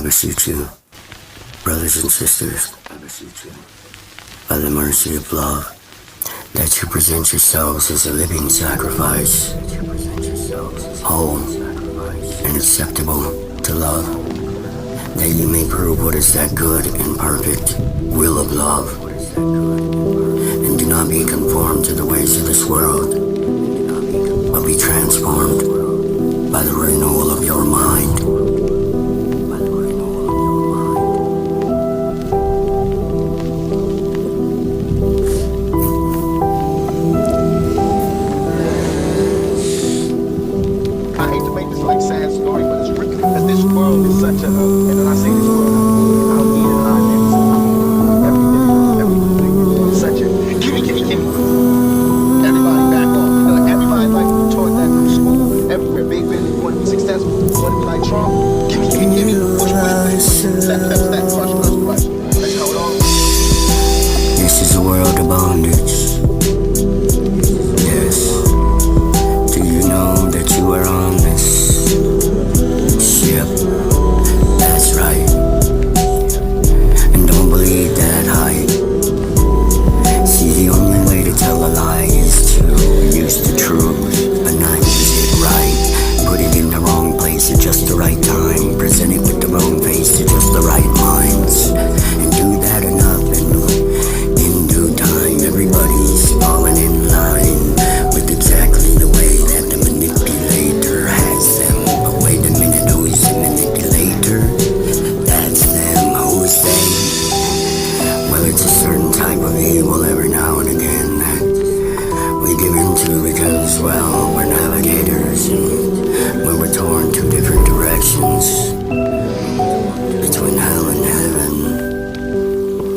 I beseech you, brothers and sisters, by the mercy of love, that you present yourselves as a living sacrifice, whole and acceptable to love, that you may prove what is that good and perfect will of love. And do not be conformed to the ways of this world, but be transformed by the renewal of your mind. This is a world of bondage. Yes. Do you know that you are on this ship? That's right. And don't believe that hype. See, the only way to tell a lie is to use the truth, but not use it right. Put it in the wrong place at just the right time. Present it with the wrong face to just the right minds. And do that enough, and in due time, everybody's falling in line with exactly the way that the manipulator has them. But wait a minute, who's the manipulator? That's them. Who's they? Well, it's a certain type of evil every now and again that we give into because, well, we're navigators and when we're torn two different directions between hell and heaven.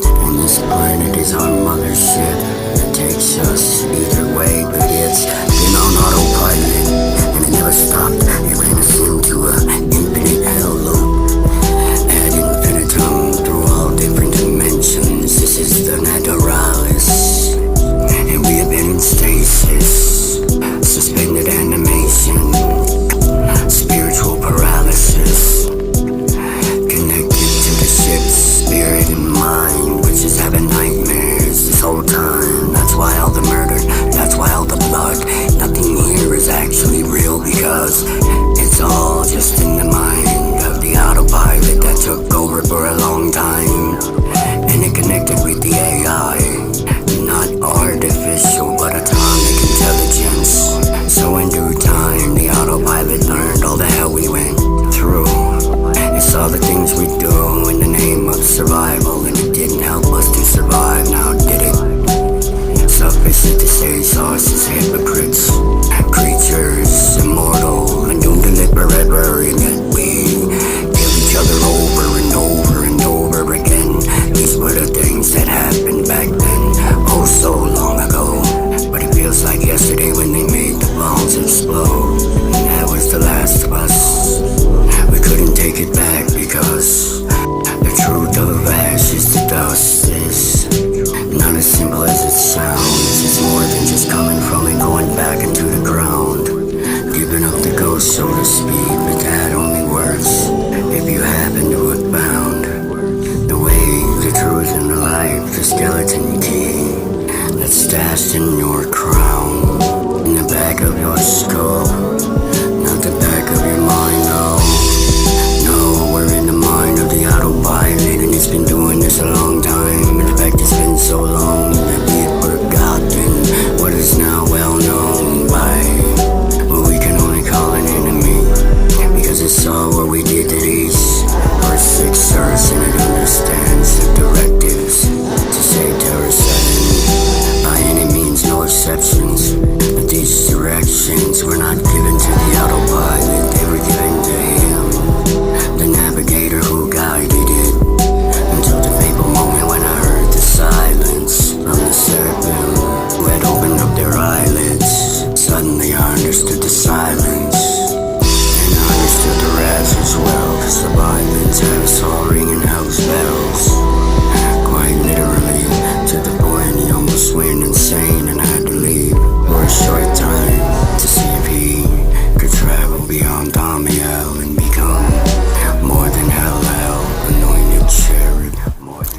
And this planet is our mothership that takes us either way, but it's been on autopilot and it never stopped. It ran us into an infinite hell loop ad infinitum through all different dimensions. This is the naturalis, and we have been in stasis, suspended animation, spiritual paralysis, connected to the ship's spirit and mind, which is having nightmares this whole time. That's why all the murder, that's why all the blood. Nothing here is actually real because it's all just in the mind of the autopilot that took over for a long time, and it connected with the AI, not artificial but atomic intelligence. So in due time, the autopilot learned all the hell we went through. It saw the things we do in the name of survival, and it didn't help us to survive, now did it? Sufficient to say, saw us as hypocrites, creatures, immortal, and doomed to live forever, and yet we kill each other over and over and over again. These were the things that happened back then, oh so long ago. But it feels like yesterday when they made the bombs explode, and that was the last of us. We couldn't take it back because the truth of ashes to dust is not as simple as it sounds. It's more than just coming from and going back and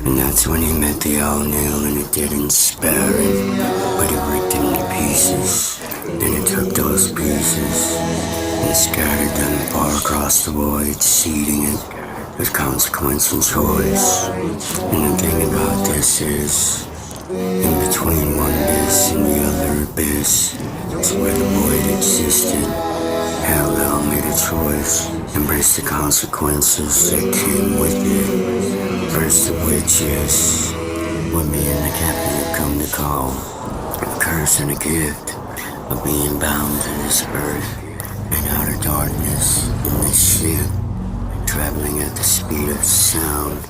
And that's when he met the Thaumiel, and it didn't spare him, but it ripped him to pieces. Then it took those pieces and scattered them far across the void, seeding it with consequence and choice. And the thing about this is, in between one abyss and the other abyss, is where the void existed. Hell made a choice, embraced the consequences that came with it. First of which is what me and the captain have come to call a curse and a gift of being bound to this earth and outer darkness in this ship, traveling at the speed of sound.